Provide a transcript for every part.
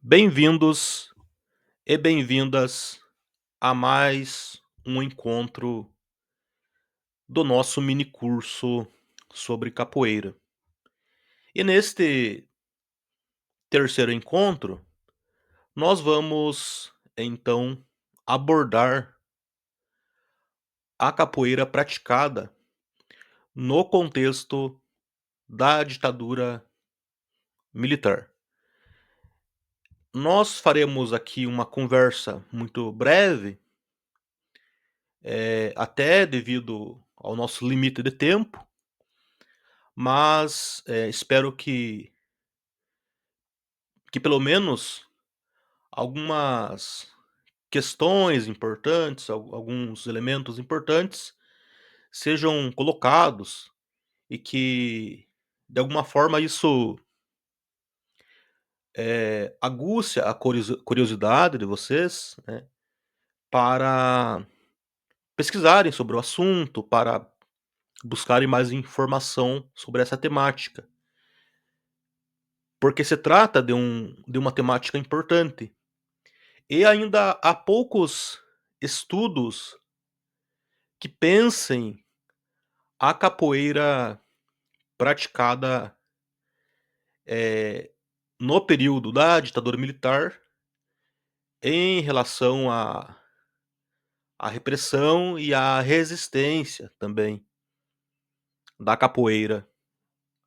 Bem-vindos e bem-vindas a mais um encontro do nosso mini curso sobre capoeira. E neste terceiro encontro, nós vamos então abordar a capoeira praticada no contexto da ditadura militar. Nós faremos aqui uma conversa muito breve, até devido ao nosso limite de tempo, mas espero que pelo menos algumas questões importantes, alguns elementos importantes sejam colocados e que de alguma forma isso aguce a curiosidade de vocês, né, para pesquisarem sobre o assunto, para buscarem mais informação sobre essa temática, porque se trata de uma temática importante. E ainda há poucos estudos que pensem a capoeira praticada, no período da ditadura militar em relação à repressão e à resistência também da capoeira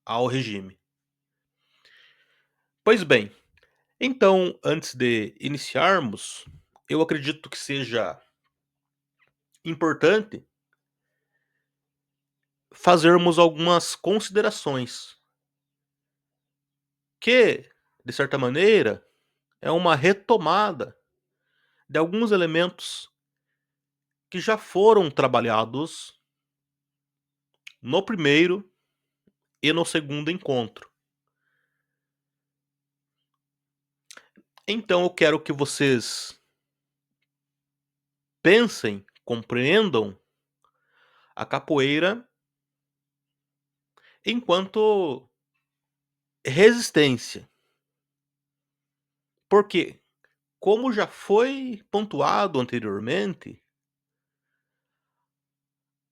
ao regime. Pois bem, então antes de iniciarmos, eu acredito que seja importante fazermos algumas considerações que, de certa maneira, é uma retomada de alguns elementos que já foram trabalhados no primeiro e no segundo encontro. Então eu quero que vocês pensem, compreendam a capoeira enquanto resistência. Porque, como já foi pontuado anteriormente,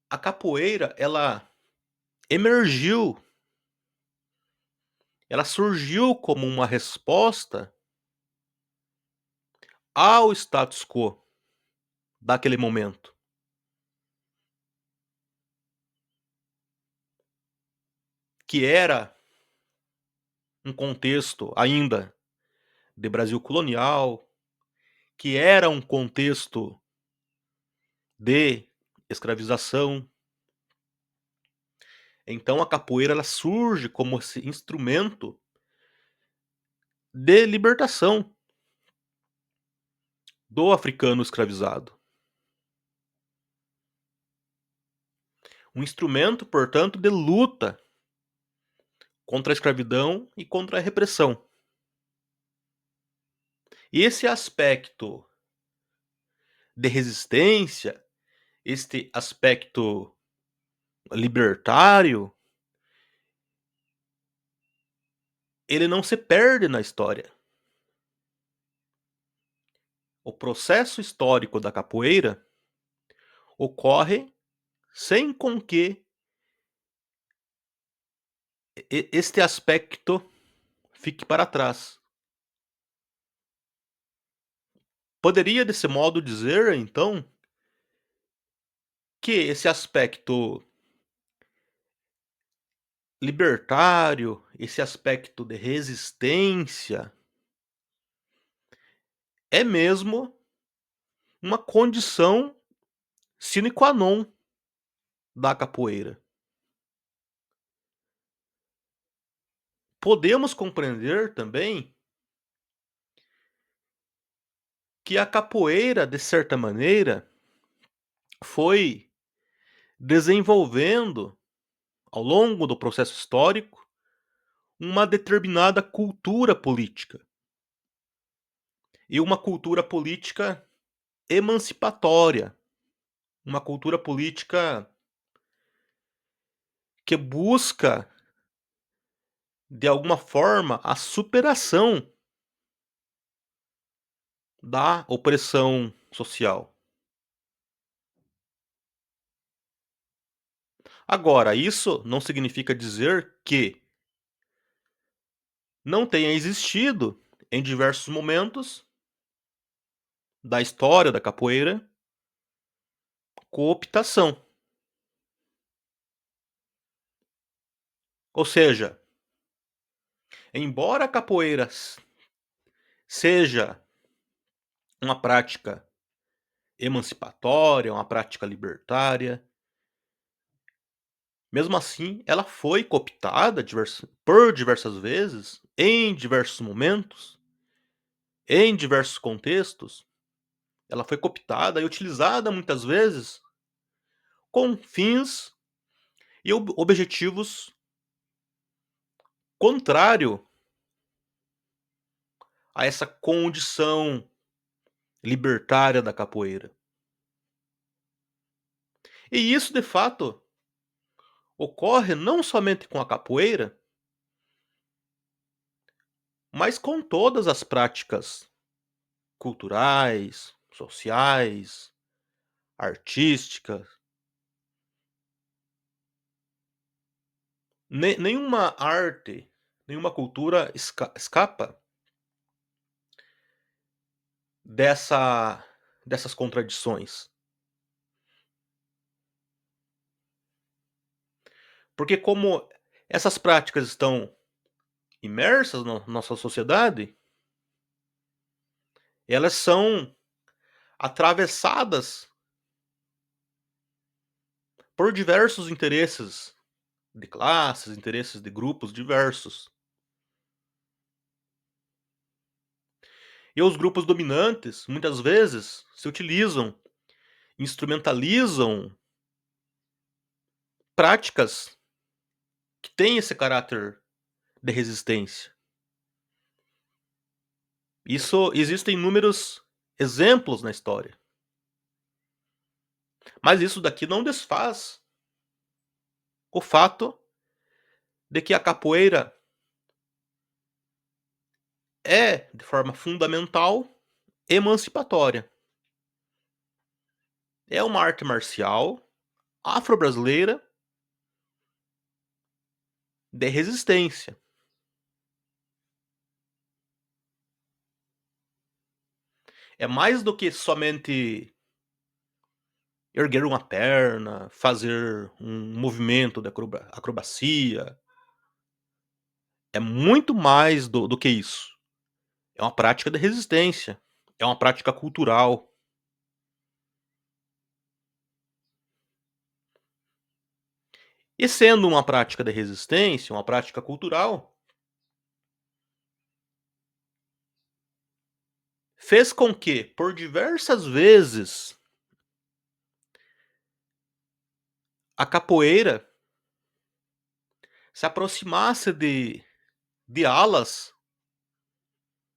a capoeira ela emergiu, ela surgiu como uma resposta ao status quo daquele momento, que era um contexto ainda de Brasil colonial, que era um contexto de escravização. Então a capoeira ela surge como esse instrumento de libertação do africano escravizado. Um instrumento, portanto, de luta contra a escravidão e contra a repressão. E esse aspecto de resistência, este aspecto libertário, ele não se perde na história. O processo histórico da capoeira ocorre sem com que este aspecto fique para trás. Poderia, desse modo, dizer, então, que esse aspecto libertário, esse aspecto de resistência, é mesmo uma condição sine qua non da capoeira. Podemos compreender também que a capoeira, de certa maneira, foi desenvolvendo, ao longo do processo histórico, uma determinada cultura política. E uma cultura política emancipatória, uma cultura política que busca, de alguma forma, a superação da opressão social. Agora, isso não significa dizer que não tenha existido, em diversos momentos da história da capoeira, cooptação. Ou seja, embora a capoeira seja uma prática emancipatória, uma prática libertária, mesmo assim ela foi cooptada por diversas vezes, em diversos momentos, em diversos contextos. Ela foi cooptada e utilizada muitas vezes com fins e objetivos contrário a essa condição libertária da capoeira. E isso, de fato, ocorre não somente com a capoeira, mas com todas as práticas culturais, sociais, artísticas. Nenhuma arte, nenhuma cultura escapa dessa dessas contradições. Porque como essas práticas estão imersas na nossa sociedade, elas são atravessadas por diversos interesses de classes, interesses de grupos diversos. E os grupos dominantes, muitas vezes, se utilizam, instrumentalizam práticas que têm esse caráter de resistência. Isso existem inúmeros exemplos na história. Mas isso daqui não desfaz o fato de que a capoeira é, de forma fundamental, emancipatória. É uma arte marcial afro-brasileira de resistência. É mais do que somente erguer uma perna, fazer um movimento de acrobacia. É muito mais do que isso. É uma prática de resistência. É uma prática cultural. E sendo uma prática de resistência, uma prática cultural, fez com que, por diversas vezes, a capoeira se aproximasse de alas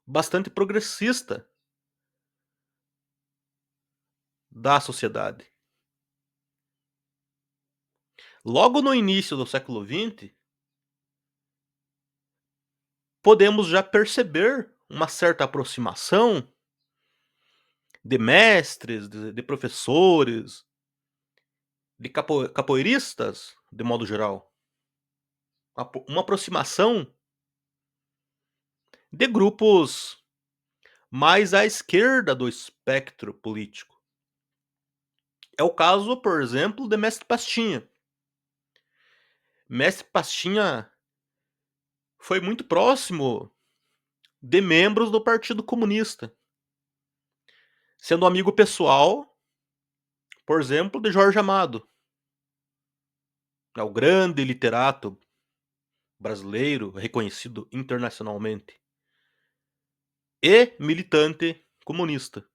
bastante progressista da sociedade. Logo no início do século XX, podemos já perceber uma certa aproximação de mestres, de professores, de capoeiristas, de modo geral. Uma aproximação de grupos mais à esquerda do espectro político. É o caso, por exemplo, de Mestre Pastinha. Mestre Pastinha foi muito próximo de membros do Partido Comunista, sendo amigo pessoal, por exemplo, de Jorge Amado, é o grande literato brasileiro reconhecido internacionalmente e militante comunista.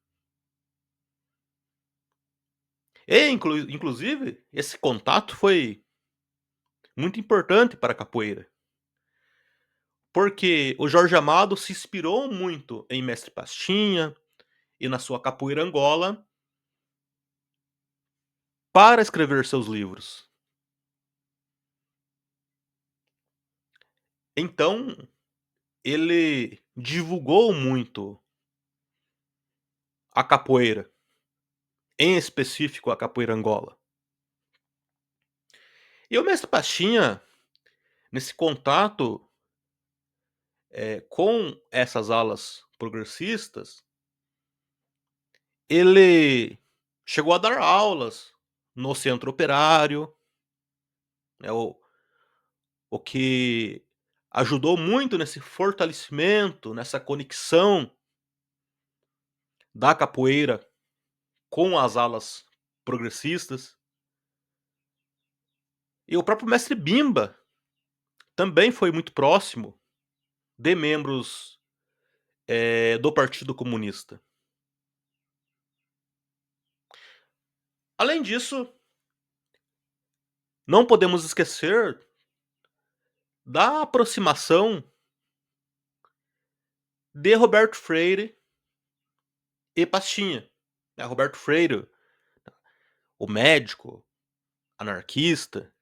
E, inclusive, esse contato foi muito importante para a capoeira, porque o Jorge Amado se inspirou muito em Mestre Pastinha e na sua capoeira Angola para escrever seus livros. Então, ele divulgou muito a capoeira, em específico a capoeira Angola. E o mestre Pastinha, nesse contato, com essas alas progressistas, ele chegou a dar aulas no centro operário, né, o que ajudou muito nesse fortalecimento, nessa conexão da capoeira com as alas progressistas. E o próprio mestre Bimba também foi muito próximo de membros, do Partido Comunista. Além disso, não podemos esquecer da aproximação de Roberto Freire e Pastinha. Roberto Freire, o médico, anarquista,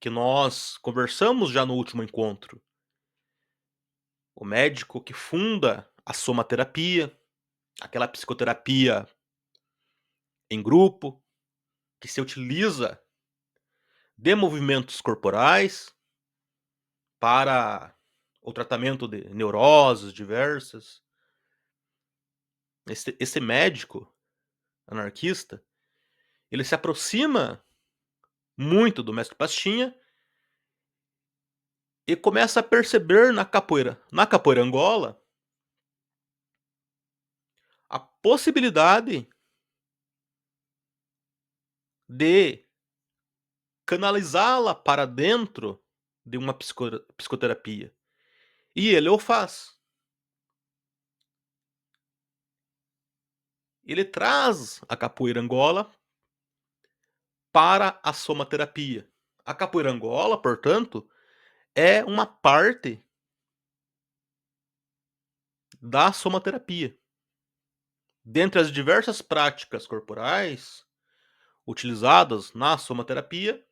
que nós conversamos já no último encontro. O médico que funda a somaterapia, aquela psicoterapia em grupo, que se utiliza de movimentos corporais para o tratamento de neuroses diversas. Esse médico anarquista, ele se aproxima muito do mestre Pastinha e começa a perceber na capoeira Angola, a possibilidade de canalizá-la para dentro de uma psicoterapia. E ele o faz. Ele traz a capoeira Angola para a somaterapia. A capoeira Angola, portanto, é uma parte da somaterapia. Dentre as diversas práticas corporais utilizadas na somaterapia,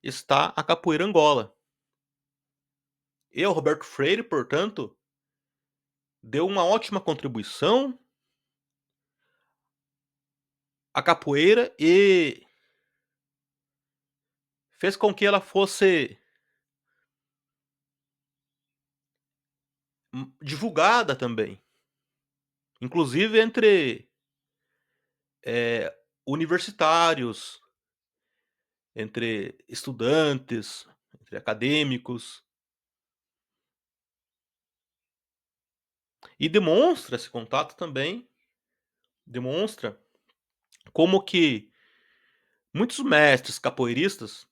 está a capoeira Angola. E o Roberto Freire, portanto, deu uma ótima contribuição à capoeira e fez com que ela fosse divulgada também, inclusive entre universitários, entre estudantes, entre acadêmicos. E demonstra esse contato também, demonstra como que muitos mestres capoeiristas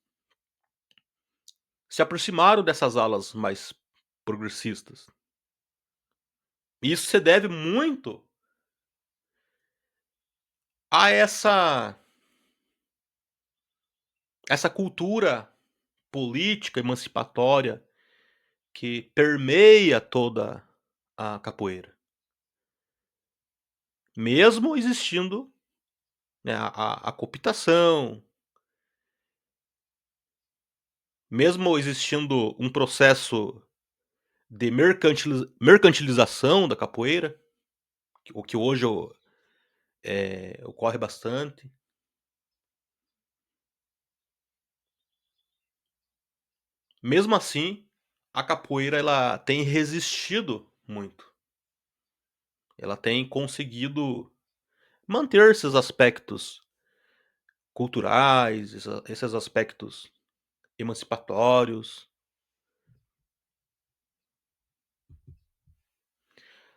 se aproximaram dessas alas mais progressistas. E isso se deve muito a essa cultura política emancipatória que permeia toda a capoeira. Mesmo existindo, né, a cooptação, mesmo existindo um processo de mercantilização da capoeira, o que hoje ocorre bastante. Mesmo assim, a capoeira ela tem resistido muito. Ela tem conseguido manter esses aspectos culturais, esses aspectos emancipatórios.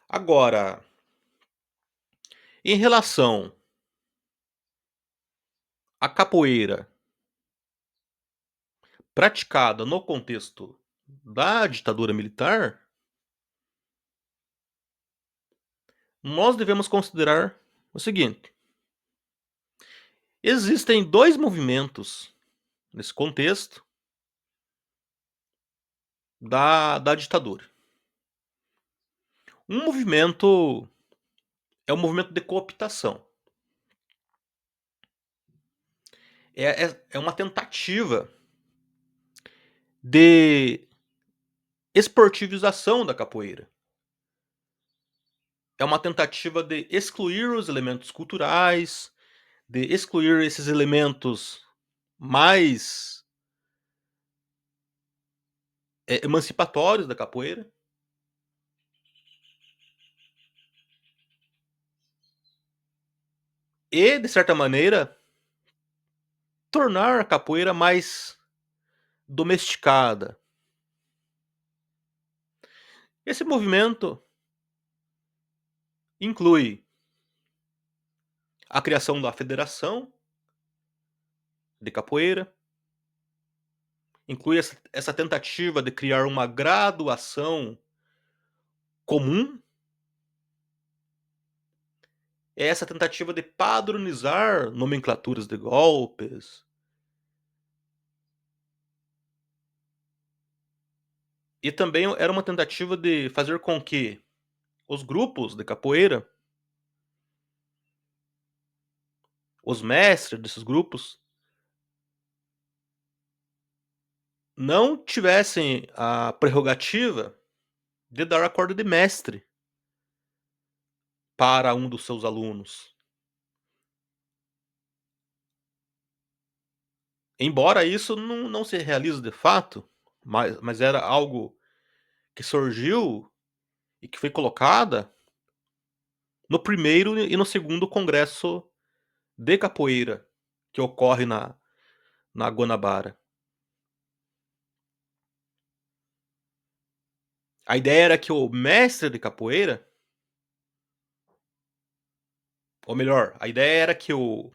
Agora, em relação à capoeira praticada no contexto da ditadura militar, nós devemos considerar o seguinte: existem 2 movimentos nesse contexto da ditadura. Um movimento é o movimento de cooptação. É uma tentativa de esportivização da capoeira. é uma tentativa de excluir os elementos culturais, de excluir esses elementos mais, emancipatórios da capoeira, e de certa maneira, tornar a capoeira mais domesticada. Esse movimento inclui a criação da federação de capoeira, inclui essa tentativa de criar uma graduação comum, é essa tentativa de padronizar nomenclaturas de golpes, e também era uma tentativa de fazer com que os grupos de capoeira, os mestres desses grupos, não tivessem a prerrogativa de dar a corda de mestre para um dos seus alunos. Embora isso não se realize de fato, mas era algo que surgiu e que foi colocada no primeiro e no segundo congresso de capoeira que ocorre na Guanabara. A ideia era que o mestre de capoeira, ou melhor, a ideia era que o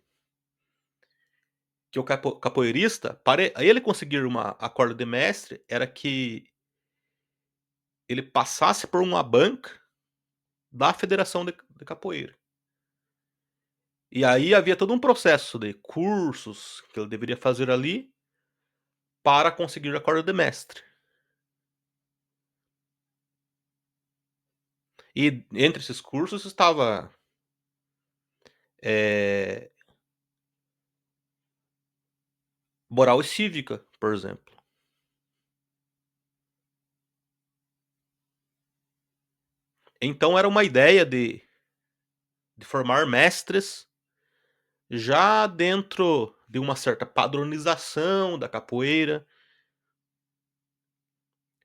capoeirista, para ele conseguir a corda de mestre, era que ele passasse por uma banca da Federação de Capoeira. E aí havia todo um processo de cursos que ele deveria fazer ali para conseguir a corda de mestre. E entre esses cursos estava eh, moral e cívica, por exemplo. Então era uma ideia de formar mestres já dentro de uma certa padronização da capoeira,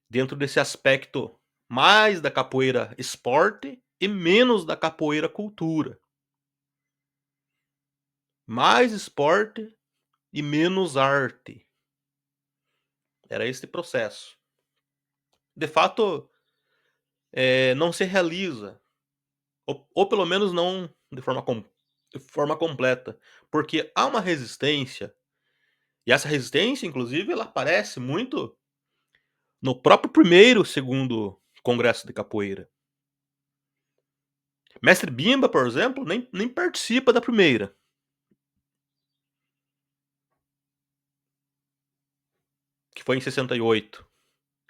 dentro desse aspecto mais da capoeira esporte e menos da capoeira cultura. Mais esporte e menos arte. Era esse processo. De fato, não se realiza, ou pelo menos não de forma completa, porque há uma resistência, e essa resistência, inclusive, ela aparece muito no próprio primeiro, segundo congresso de capoeira. Mestre Bimba, por exemplo, nem participa da primeira, que foi em 68.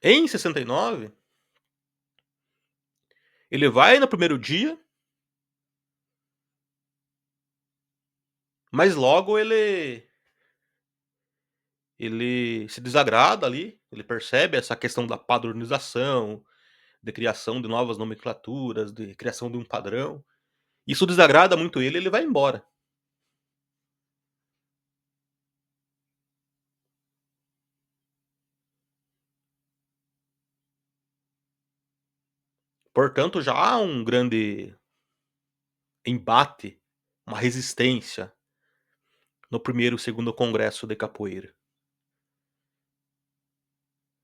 Em 69, ele vai no primeiro dia, mas logo ele se desagrada ali, ele percebe essa questão da padronização, de criação de novas nomenclaturas, de criação de um padrão. Isso desagrada muito ele vai embora. Portanto, já há um grande embate, uma resistência no primeiro e segundo congresso de capoeira.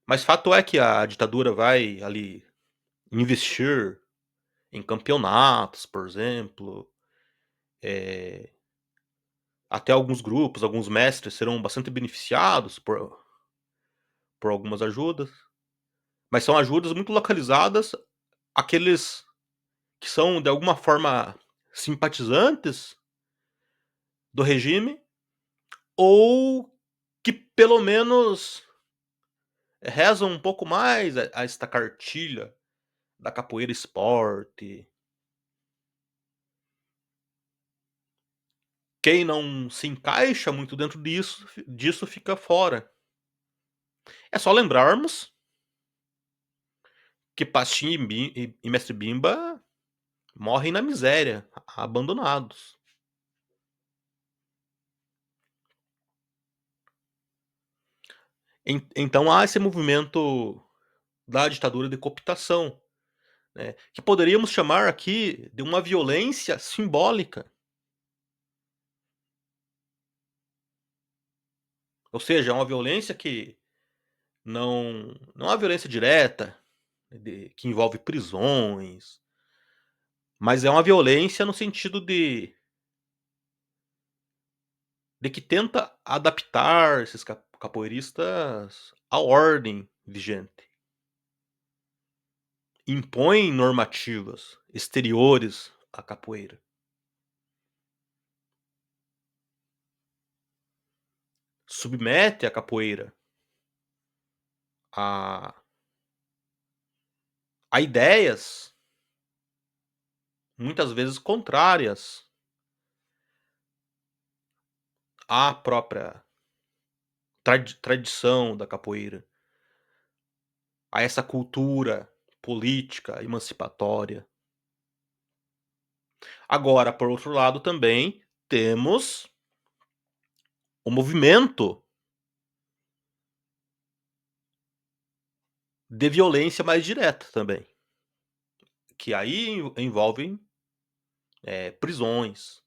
Mas fato é que a ditadura vai ali investir em campeonatos, por exemplo, eh, até alguns grupos, alguns mestres serão bastante beneficiados por algumas ajudas, mas são ajudas muito localizadas àqueles que são de alguma forma simpatizantes do regime, ou que pelo menos rezam um pouco mais a esta cartilha da capoeira esporte. Quem não se encaixa muito dentro disso fica fora. É só lembrarmos que Pastinha e Mestre Bimba morrem na miséria, abandonados. Então há esse movimento da ditadura de cooptação, né, que poderíamos chamar aqui de uma violência simbólica, ou seja, é uma violência que não é uma violência direta, que envolve prisões, mas é uma violência no sentido de que tenta adaptar esses capoeiristas à ordem vigente. Impõe normativas exteriores à capoeira. Submete a capoeira a ideias, muitas vezes contrárias à própria tradição da capoeira, a essa cultura política emancipatória. Agora, por outro lado, também temos o movimento de violência mais direta também, que aí envolvem, prisões.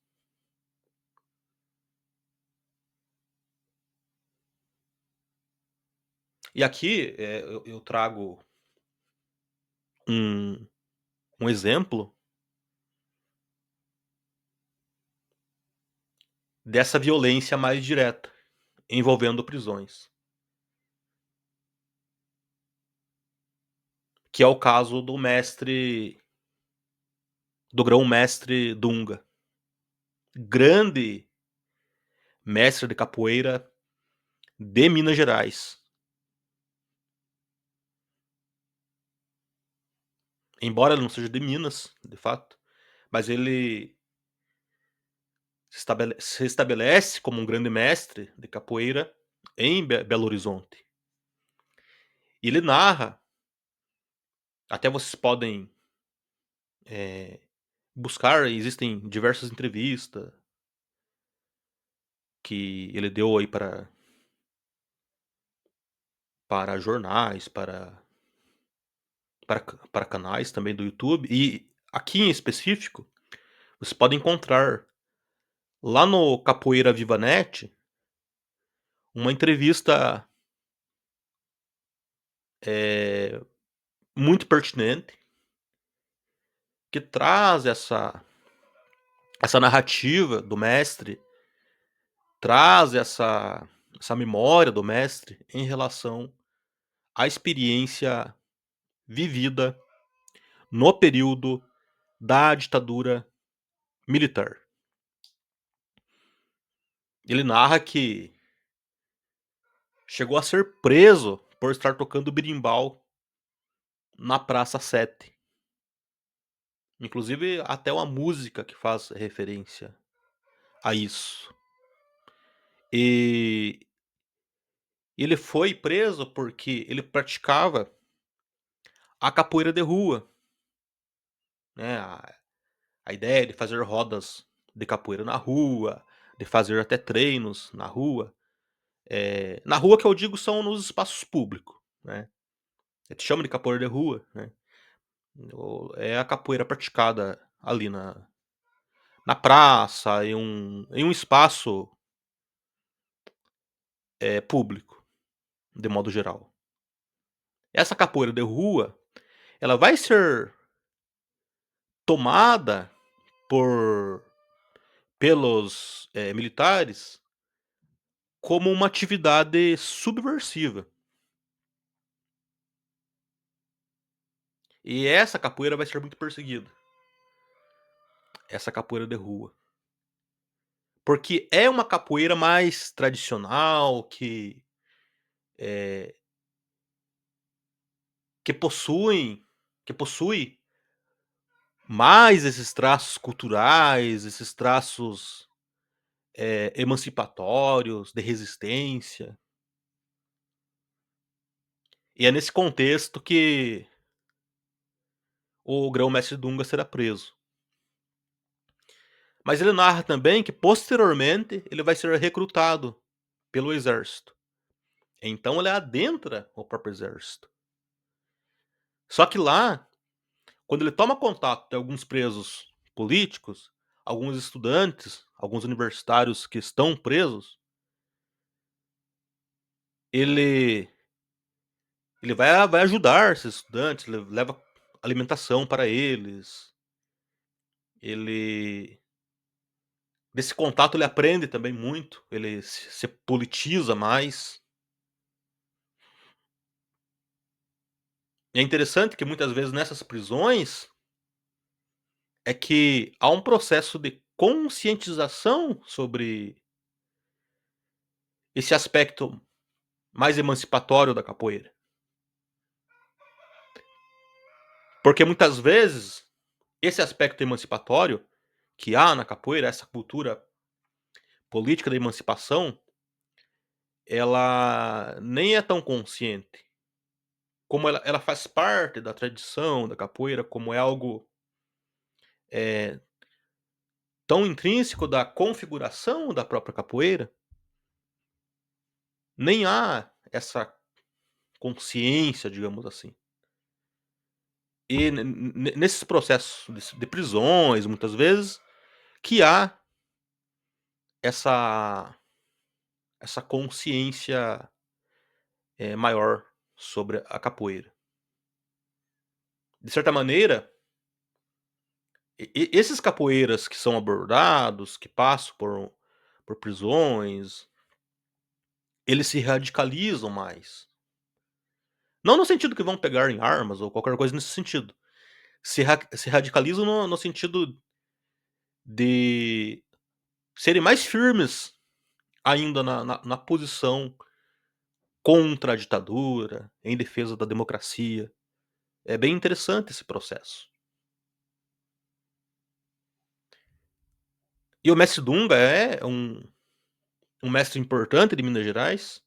E aqui, eu trago um exemplo dessa violência mais direta, envolvendo prisões, que é o caso do grão-mestre Dunga, grande mestre de capoeira de Minas Gerais. Embora ele não seja de Minas, de fato, mas ele se estabelece como um grande mestre de capoeira em Belo Horizonte. E ele narra, até vocês podem, eh, buscar, existem diversas entrevistas que ele deu aí para jornais, para canais também do YouTube, e aqui em específico, você pode encontrar lá no Capoeira Viva Net uma entrevista, eh, muito pertinente, que traz essa narrativa do mestre, traz essa memória do mestre em relação à experiência vivida no período da ditadura militar. Ele narra que chegou a ser preso por estar tocando berimbau na Praça 7. Inclusive até uma música que faz referência a isso. E ele foi preso porque ele praticava a capoeira de rua, né, a ideia de fazer rodas de capoeira na rua, de fazer até treinos na rua que eu digo são nos espaços públicos, né. A gente chama de capoeira de rua, né, é a capoeira praticada ali na praça, em um espaço, público, de modo geral. Essa capoeira de rua, ela vai ser tomada por pelos, militares como uma atividade subversiva. E essa capoeira vai ser muito perseguida, essa capoeira de rua. Porque é uma capoeira mais tradicional, eh, que possuem que possui mais esses traços culturais, esses traços, emancipatórios, de resistência. E é nesse contexto que o grão-mestre Dunga será preso. Mas ele narra também que posteriormente ele vai ser recrutado pelo exército. Então ele adentra o próprio exército. Só que lá, quando ele toma contato de alguns presos políticos, alguns estudantes, alguns universitários que estão presos, ele ele vai ajudar esses estudantes, leva alimentação para eles, ele desse contato ele aprende também muito, ele se politiza mais. E é interessante que muitas vezes nessas prisões, é que há um processo de conscientização sobre esse aspecto mais emancipatório da capoeira. Porque muitas vezes, esse aspecto emancipatório que há na capoeira, essa cultura política da emancipação, ela nem é tão consciente. Como ela faz parte da tradição da capoeira, como é algo, eh, tão intrínseco da configuração da própria capoeira, nem há essa consciência, digamos assim. E nesses processos de prisões, muitas vezes, que há essa consciência, maior sobre a capoeira. De certa maneira, esses capoeiras que são abordados, que passam por prisões, eles se radicalizam mais. Não no sentido que vão pegar em armas ou qualquer coisa nesse sentido. Se radicalizam no sentido de serem mais firmes ainda na posição contra a ditadura, em defesa da democracia. É bem interessante esse processo. E o mestre Dunga é um mestre importante de Minas Gerais,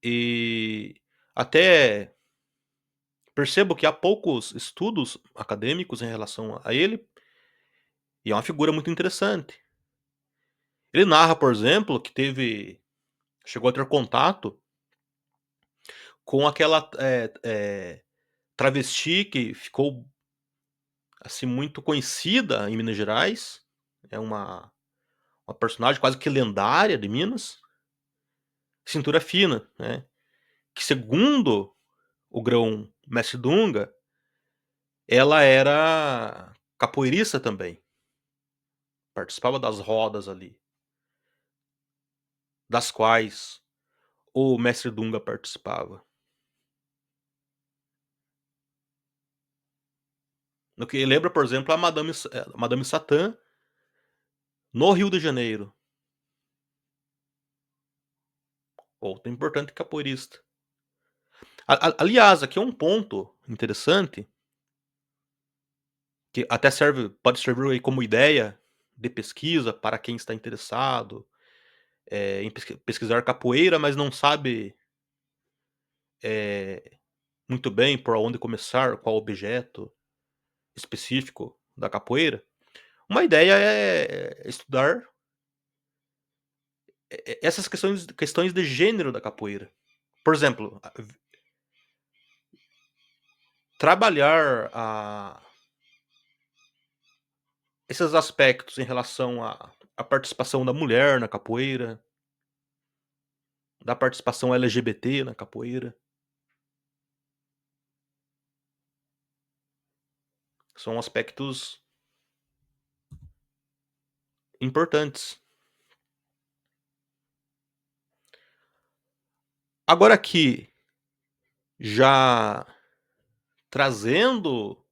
e até percebo que há poucos estudos acadêmicos em relação a ele, e é uma figura muito interessante. Ele narra, por exemplo, que chegou a ter contato com aquela, travesti que ficou, assim, muito conhecida em Minas Gerais, é uma personagem quase que lendária de Minas, Cintura Fina, né, que segundo o grão-mestre Dunga, ela era capoeirista também, participava das rodas ali, das quais o mestre Dunga participava. No que lembra, por exemplo, a Madame Satã, no Rio de Janeiro, outra importante capoeirista. Aliás, aqui é um ponto interessante, que até pode servir aí como ideia de pesquisa para quem está interessado, em pesquisar capoeira, mas não sabe, eh, muito bem por onde começar, qual objeto específico da capoeira. Uma ideia é estudar essas questões de gênero da capoeira. Por exemplo, trabalhar esses aspectos em relação à participação da mulher na capoeira, da participação LGBT na capoeira, são aspectos importantes. Agora aqui, já trazendo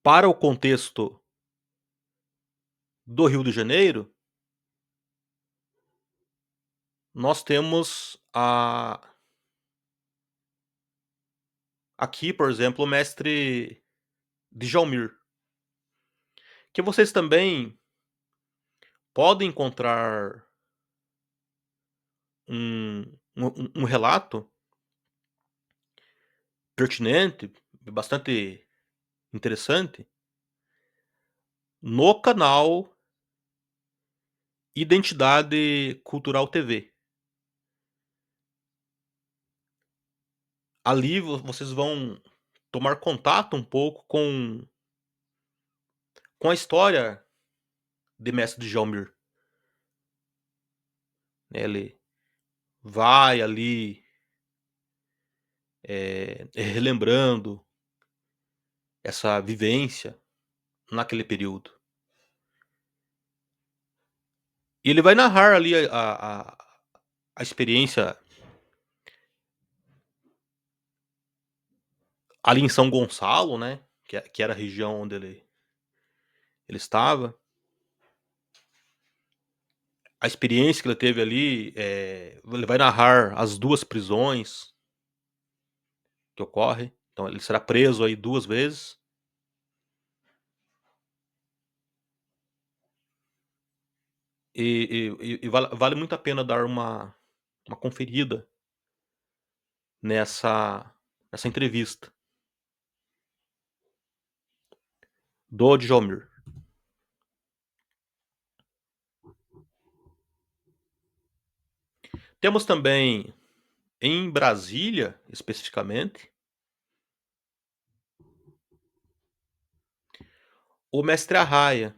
para o contexto do Rio de Janeiro, nós temos aqui, por exemplo, o mestre Djalmir, que vocês também podem encontrar um relato pertinente, bastante interessante, no canal Identidade Cultural TV. Ali vocês vão tomar contato um pouco com a história de Mestre Djalmir, né, ele vai ali, relembrando essa vivência naquele período. E ele vai narrar ali a experiência ali em São Gonçalo, né, que era a região onde ele estava. A experiência que ele teve ali, ele vai narrar as 2 prisões que ocorrem, então ele será preso aí 2 vezes. E vale muito a pena dar uma conferida nessa entrevista do Djalmir. Temos também, em Brasília, especificamente, o Mestre Arraia,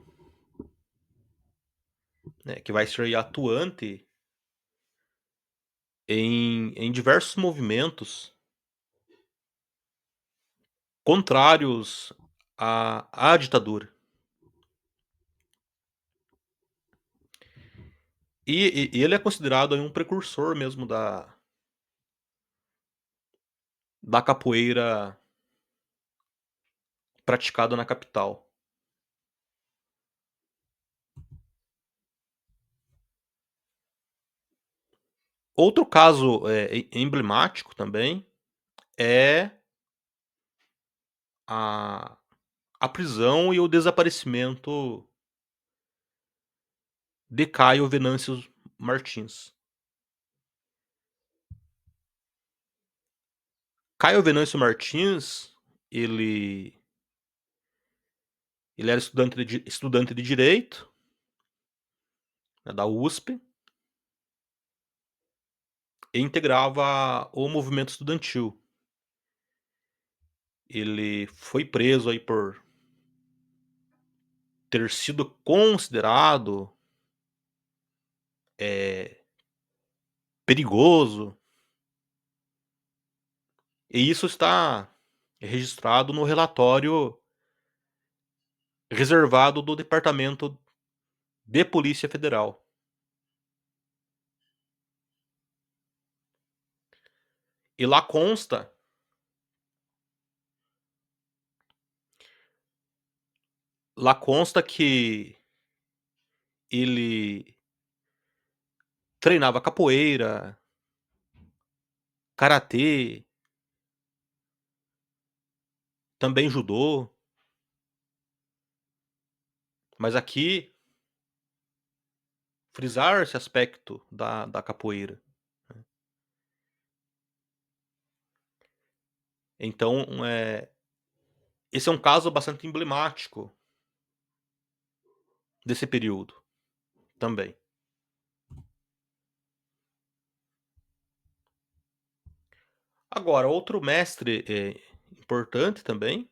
né, que vai ser atuante em diversos movimentos contrários à ditadura. E ele é considerado aí um precursor mesmo da capoeira praticada na capital. Outro caso, emblemático também é a a prisão e o desaparecimento de Caio Venâncio Martins. Caio Venâncio Martins, ele ele era estudante de direito, né, da USP, e integrava o movimento estudantil. Ele foi preso aí por ter sido considerado, eh, perigoso, e isso está registrado no relatório reservado do Departamento de Polícia Federal. E lá consta que ele treinava capoeira, karatê, também judô, mas aqui frisar esse aspecto da capoeira. Então, esse é um caso bastante emblemático desse período também. Agora, outro mestre, importante também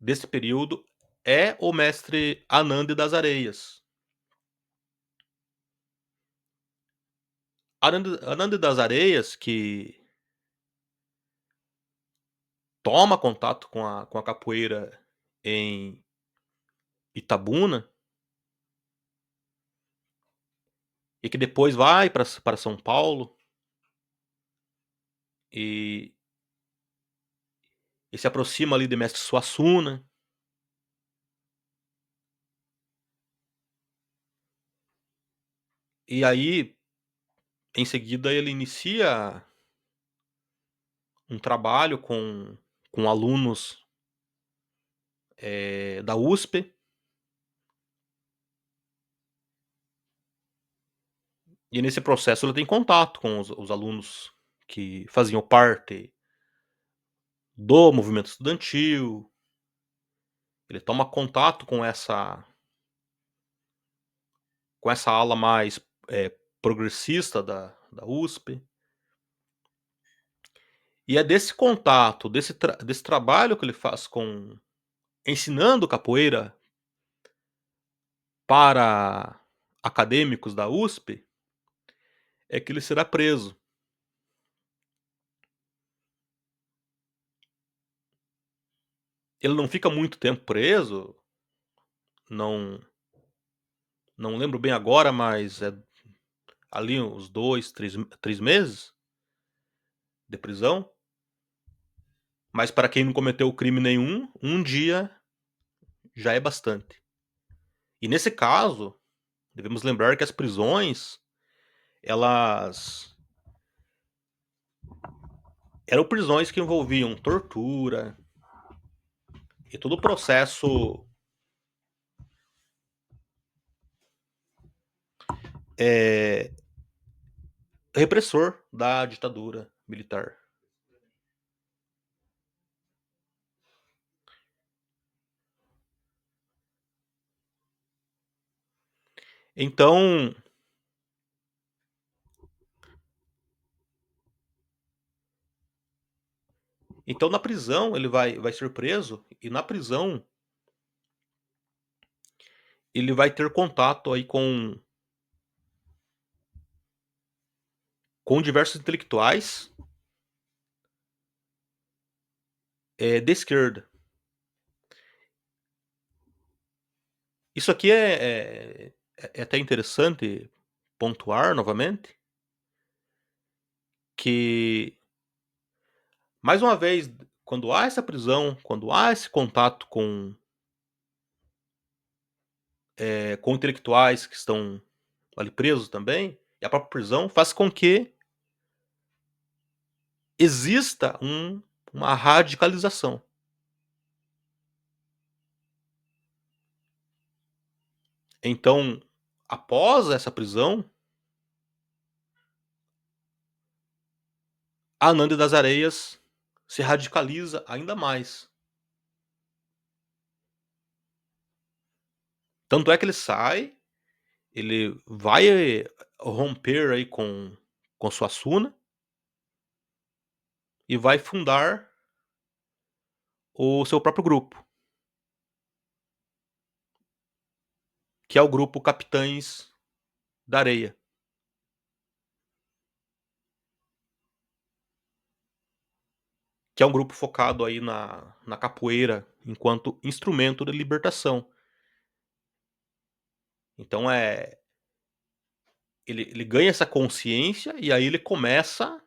desse período é o mestre Anande das Areias. Anande das Areias, que toma contato com a capoeira em Itabuna, e que depois vai para São Paulo e se aproxima ali de mestre Suassuna. E aí, em seguida, ele inicia um trabalho com alunos, da USP, e nesse processo ele tem contato com os alunos que faziam parte do movimento estudantil, Ele toma contato com essa ala mais, progressista da USP. E é desse contato, desse trabalho que ele faz com ensinando capoeira para acadêmicos da USP, é que ele será preso. Ele não fica muito tempo preso, não não lembro bem agora, mas é ali uns 2, 3 meses de prisão, mas para quem não cometeu crime nenhum, um dia já é bastante. E nesse caso, devemos lembrar que as prisões, elas eram prisões que envolviam tortura e todo o processo, eh, repressor da ditadura militar. Então então na prisão ele vai ser preso, e na prisão ele vai ter contato aí com diversos intelectuais, de esquerda. Isso aqui é até interessante pontuar novamente, que mais uma vez, quando há essa prisão, quando há esse contato com intelectuais que estão ali presos também, e a própria prisão faz com que exista uma radicalização. Então, após essa prisão, Anande das Areias se radicaliza ainda mais. Tanto é que ele sai, ele vai romper aí com Suassuna e vai fundar o seu próprio grupo, que é o grupo Capitães da Areia, que é um grupo focado aí na capoeira enquanto instrumento de libertação. Então ele ganha essa consciência e aí ele começa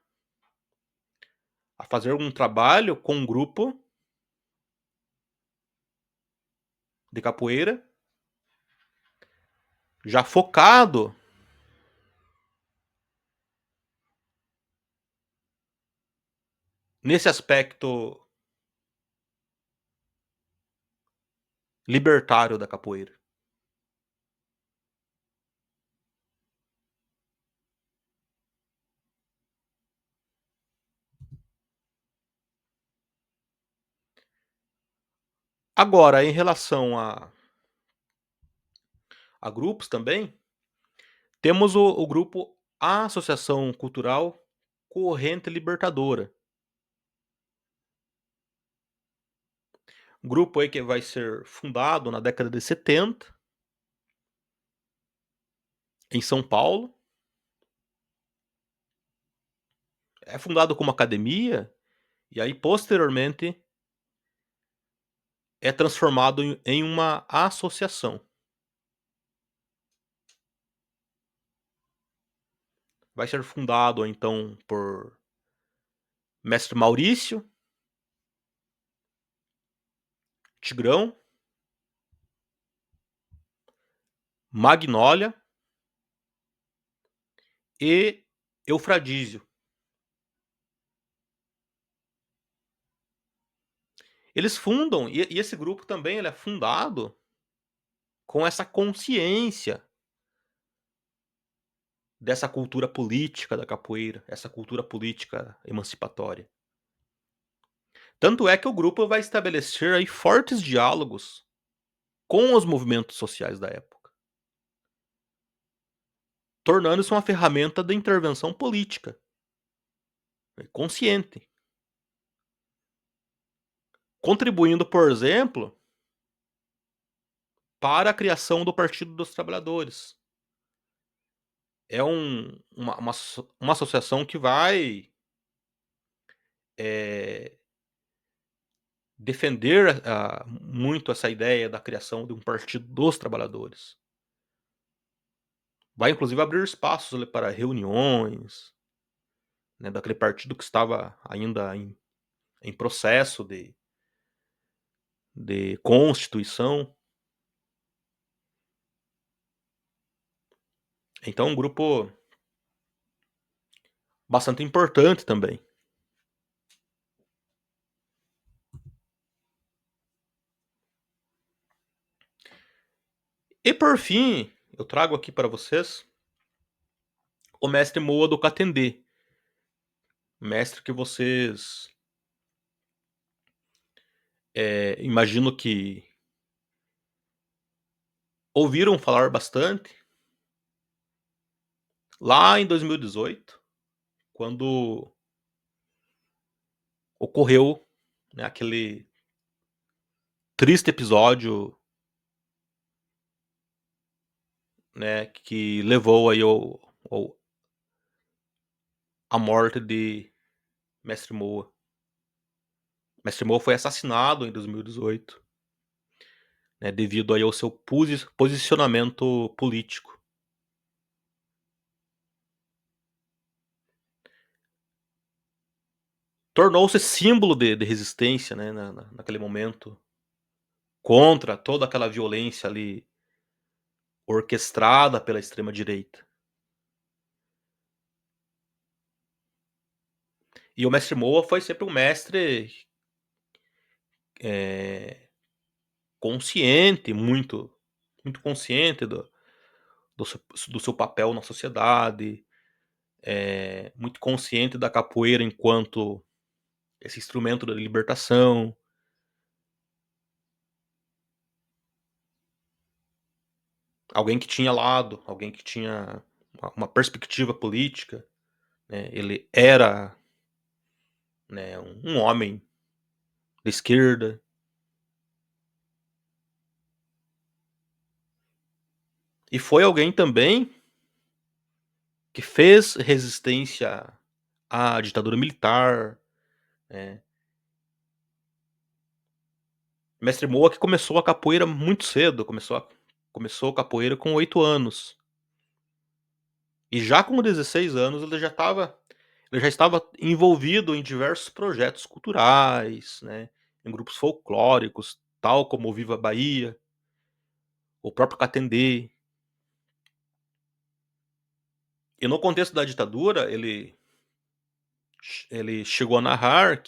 a fazer um trabalho com um grupo de capoeira, já focado nesse aspecto libertário da capoeira. Agora, em relação a grupos também, temos o grupo Associação Cultural Corrente Libertadora. Grupo aí que vai ser fundado na década de 70 em São Paulo. É fundado como academia, e aí posteriormente é transformado em uma associação. Vai ser fundado então por Mestre Maurício, Tigrão, Magnólia e Eufradísio. Eles fundam, e esse grupo também ele é fundado com essa consciência dessa cultura política da capoeira, essa cultura política emancipatória. Tanto é que o grupo vai estabelecer aí fortes diálogos com os movimentos sociais da época, tornando-se uma ferramenta de intervenção política, consciente, contribuindo, por exemplo, para a criação do Partido dos Trabalhadores. É uma associação que vai, eh, defender muito essa ideia da criação de um Partido dos Trabalhadores. Vai inclusive abrir espaços ali para reuniões, né, daquele partido que estava ainda em processo de constituição. Então um grupo bastante importante também. E por fim, eu trago aqui para vocês o mestre Moa do Catendê, mestre que vocês, imagino que ouviram falar bastante lá em 2018, quando ocorreu, né, aquele triste episódio, né, que levou aí ao à morte de mestre Moa. Mestre Moa foi assassinado em 2018, né, devido aí ao seu posicionamento político. Tornou-se símbolo de resistência, né, naquele momento, contra toda aquela violência ali orquestrada pela extrema direita. E o mestre Moa foi sempre um mestre, eh, consciente, muito consciente do seu papel na sociedade, muito consciente da capoeira enquanto esse instrumento da libertação. Alguém que tinha lado, alguém que tinha uma perspectiva política, né, ele era, né, um homem da esquerda. E foi alguém também que fez resistência à ditadura militar, né. Mestre Moa que começou a capoeira muito cedo, começou a capoeira com 8 anos. E já com 16 anos ele já estava envolvido em diversos projetos culturais, né, em grupos folclóricos, tal como o Viva Bahia, o próprio Catendê. E no contexto da ditadura, ele chegou a narrar eh,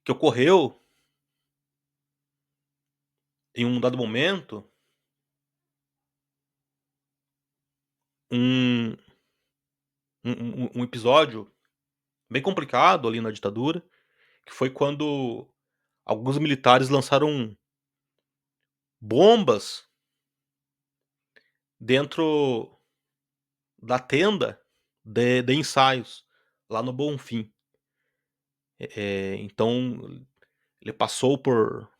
que ocorreu em um dado momento um um episódio bem complicado ali na ditadura, que foi quando alguns militares lançaram bombas dentro da tenda de ensaios, lá no Bonfim. Então ele passou por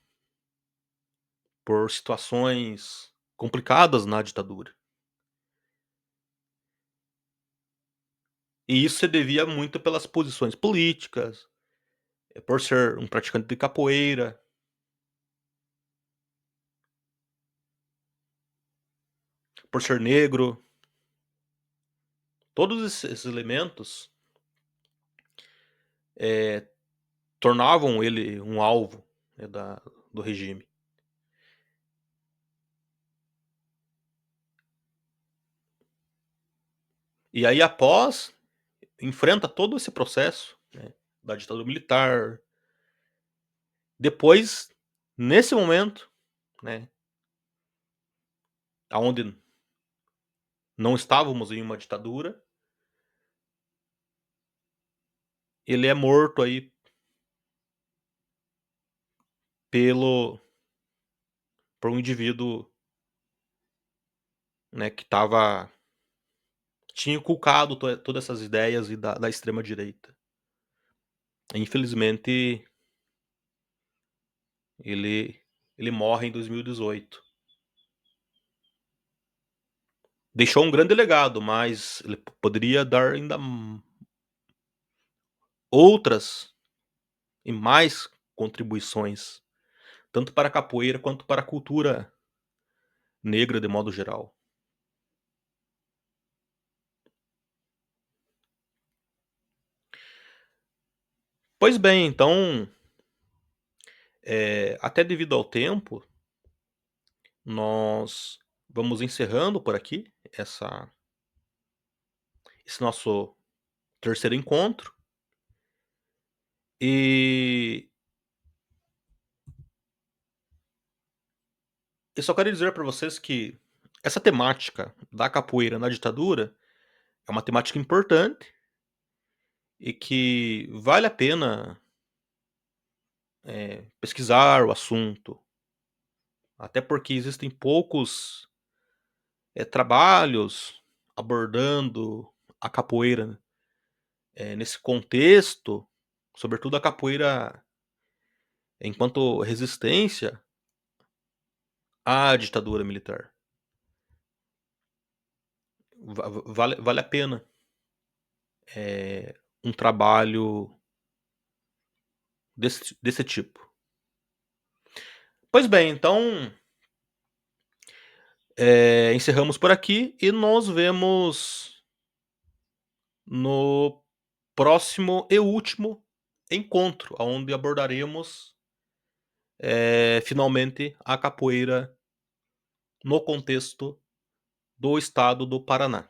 situações complicadas na ditadura. E isso se devia muito pelas posições políticas, por ser um praticante de capoeira, por ser negro. Todos esses elementos, eh, tornavam ele um alvo, né, do regime. E aí após, enfrenta todo esse processo, né, da ditadura militar. Depois, nesse momento, né, aonde não estávamos em uma ditadura, ele é morto aí pelo por um indivíduo, né, que tinha inculcado todas essas ideias e da extrema direita. Infelizmente, ele ele morre em 2018. Deixou um grande legado, mas ele poderia dar ainda outras e mais contribuições, tanto para a capoeira quanto para a cultura negra de modo geral. Pois bem, então, até devido ao tempo, nós vamos encerrando por aqui essa esse nosso terceiro encontro, e eu só quero dizer para vocês que essa temática da capoeira na ditadura é uma temática importante e que vale a pena, pesquisar o assunto, até porque existem poucos, trabalhos abordando a capoeira, nesse contexto, sobretudo a capoeira enquanto resistência à ditadura militar. Vale a pena, um trabalho desse tipo. Pois bem, então, encerramos por aqui e nos vemos no próximo e último encontro, aonde abordaremos, finalmente a capoeira no contexto do estado do Paraná.